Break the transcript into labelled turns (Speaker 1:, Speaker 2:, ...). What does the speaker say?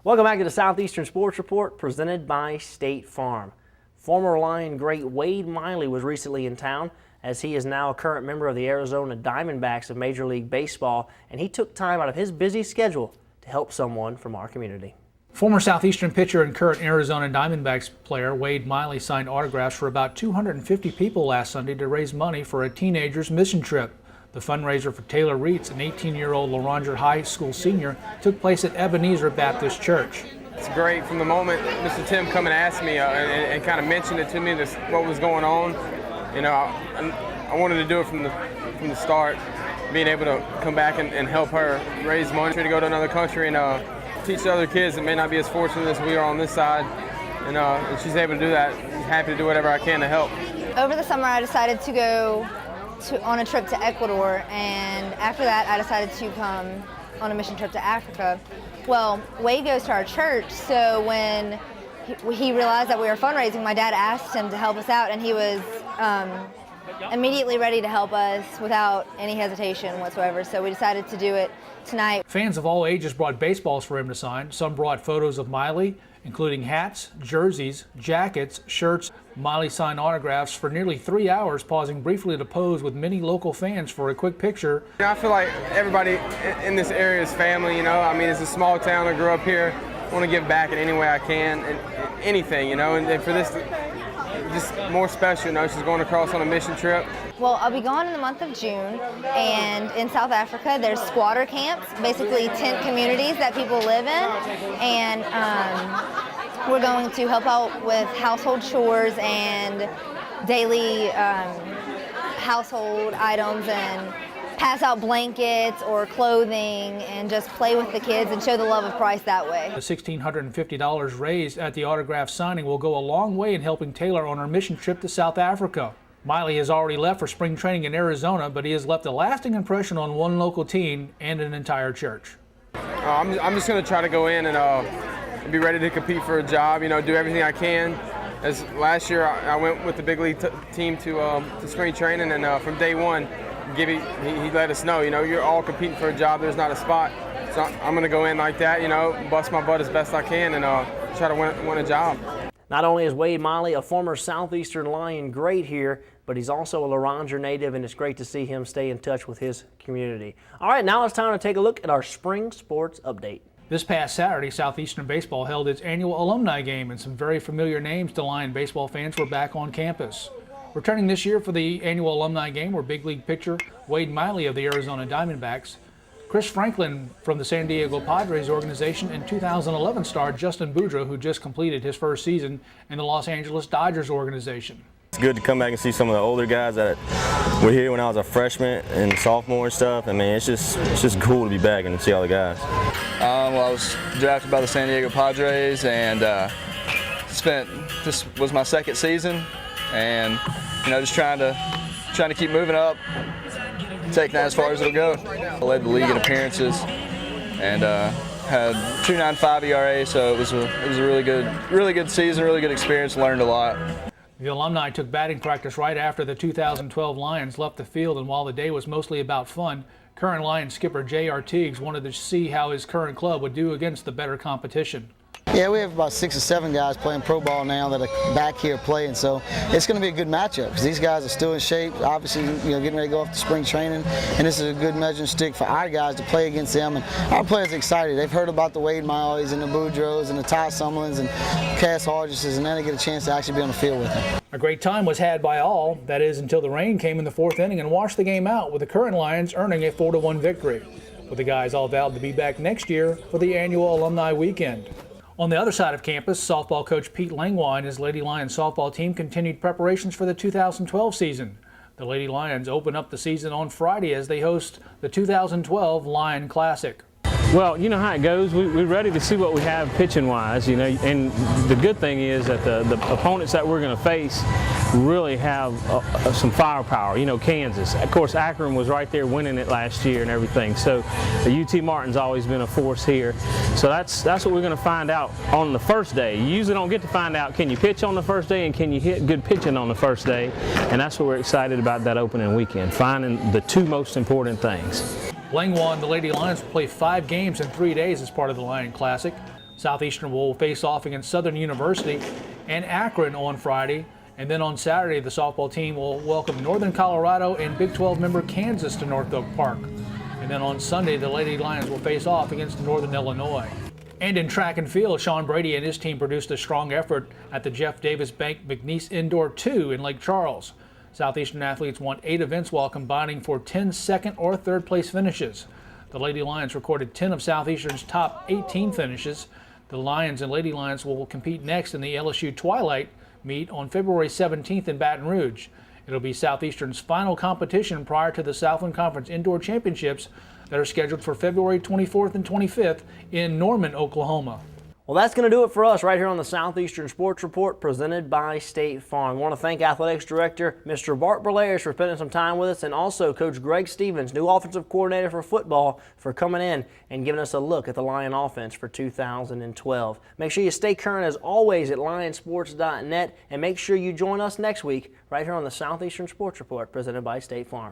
Speaker 1: Welcome back to the Southeastern Sports Report presented by State Farm. Former Lion great Wade Miley was recently in town, as he is now a current member of the Arizona Diamondbacks of Major League Baseball, and he took time out of his busy schedule to help someone from our community.
Speaker 2: Former Southeastern pitcher and current Arizona Diamondbacks player Wade Miley signed autographs for about 250 people last Sunday to raise money for a teenager's mission trip. The fundraiser for Taylor Reitz, an 18-year-old Laranger High School senior, took place at Ebenezer Baptist Church.
Speaker 3: It's great from the moment Mr. Tim come and asked me and kind of mentioned it to me, what was going on. You know, I wanted to do it from the start, being able to come back and help her raise money to go to another country and teach other kids that may not be as fortunate as we are on this side. And she's able to do that. I'm happy to do whatever I can to help.
Speaker 4: Over the summer, I decided to go on a trip to Ecuador, and after that I decided to come on a mission trip to Africa. Well, Wade goes to our church, so when he realized that we were fundraising, my dad asked him to help us out, and he was immediately ready to help us without any hesitation whatsoever, so we decided to do it tonight.
Speaker 2: Fans of all ages brought baseballs for him to sign. Some brought photos of Miley, including hats, jerseys, jackets, shirts. Miley signed autographs for nearly 3 hours, pausing briefly to pose with many local fans for a quick picture.
Speaker 3: I feel like everybody in this area is family, you know. I mean, it's a small town. I grew up here. I want to give back in any way I can, and anything, you know. And for this, just more special, you know. She's going across on a mission trip.
Speaker 4: Well, I'll be gone in the month of June, and in South Africa there's squatter camps, basically tent communities that people live in, and we're going to help out with household chores and daily household items and pass out blankets or clothing and just play with the kids and show the love of Christ that way.
Speaker 2: The $1,650 raised at the autograph signing will go a long way in helping Taylor on her mission trip to South Africa. Miley has already left for spring training in Arizona, but he has left a lasting impression on one local team and an entire church.
Speaker 3: I'm just going to try to go in and be ready to compete for a job, you know, do everything I can. As last year I went with the big league team to spring training, and from day one he let us know, you know, you're all competing for a job, there's not a spot. So I'm going to go in like that, you know, bust my butt as best I can and try to win a job.
Speaker 1: Not only is Wade Miley a former Southeastern Lion great here, but he's also a Laranger native, and it's great to see him stay in touch with his community. All right, now it's time to take a look at our spring sports update.
Speaker 2: This past Saturday, Southeastern Baseball held its annual alumni game, and some very familiar names to Lion baseball fans were back on campus. Returning this year for the annual alumni game were big league pitcher Wade Miley of the Arizona Diamondbacks, Chris Franklin from the San Diego Padres organization, and 2011 star Justin Boudreau, who just completed his first season in the Los Angeles Dodgers organization.
Speaker 5: It's good to come back and see some of the older guys that were here when I was a freshman and sophomore and stuff. I mean, it's just cool to be back and see all the guys.
Speaker 6: Well, I was drafted by the San Diego Padres, and this was my second season, and you know, just trying to keep moving up, taking that as far as it'll go. I led the league in appearances and had 2.95 ERA, so it was a really good season, really good experience. Learned a lot.
Speaker 2: The alumni took batting practice right after the 2012 Lions left the field, and while the day was mostly about fun, current Lions skipper J.R. Teagues wanted to see how his current club would do against the better competition.
Speaker 7: Yeah, we have about 6 or 7 guys playing pro ball now that are back here playing, so it's going to be a good matchup because these guys are still in shape, obviously, you know, getting ready to go off to spring training, and this is a good measuring stick for our guys to play against them. And our players are excited. They've heard about the Wade Mileys and the Boudreaux and the Ty Summerlins and Cass Hargises, and then they get a chance to actually be on the field with them.
Speaker 2: A great time was had by all, that is until the rain came in the 4th inning and washed the game out, with the current Lions earning a 4-1 victory, with the guys all vowed to be back next year for the annual alumni weekend. On the other side of campus, softball coach Pete Langlois and his Lady Lions softball team continued preparations for the 2012 season. The Lady Lions open up the season on Friday as they host the 2012 Lion Classic.
Speaker 8: Well, you know how it goes. We're ready to see what we have pitching-wise, you know, and the good thing is that the opponents that we're going to face really have some firepower. You know, Kansas. Of course, Akron was right there winning it last year and everything. So the UT Martin's always been a force here. So that's what we're going to find out on the first day. You usually don't get to find out, can you pitch on the first day and can you hit good pitching on the first day? And that's what we're excited about that opening weekend, finding the two most important things.
Speaker 2: Langlois and the Lady Lions will play 5 games in 3 days as part of the Lion Classic. Southeastern will face off against Southern University and Akron on Friday. And then on Saturday, the softball team will welcome Northern Colorado and Big 12 member Kansas to North Oak Park. And then on Sunday, the Lady Lions will face off against Northern Illinois. And in track and field, Sean Brady and his team produced a strong effort at the Jeff Davis Bank McNeese Indoor 2 in Lake Charles. Southeastern athletes won 8 events while combining for 10 second or third place finishes. The Lady Lions recorded 10 of Southeastern's top 18 finishes. The Lions and Lady Lions will compete next in the LSU Twilight meet on February 17th in Baton Rouge. It'll be Southeastern's final competition prior to the Southland Conference Indoor Championships that are scheduled for February 24th and 25th in Norman, Oklahoma.
Speaker 1: Well, that's going to do it for us right here on the Southeastern Sports Report presented by State Farm. I want to thank Athletics Director Mr. Bart Berlares for spending some time with us, and also Coach Greg Stevens, new offensive coordinator for football, for coming in and giving us a look at the Lion offense for 2012. Make sure you stay current as always at lionsports.net, and make sure you join us next week right here on the Southeastern Sports Report presented by State Farm.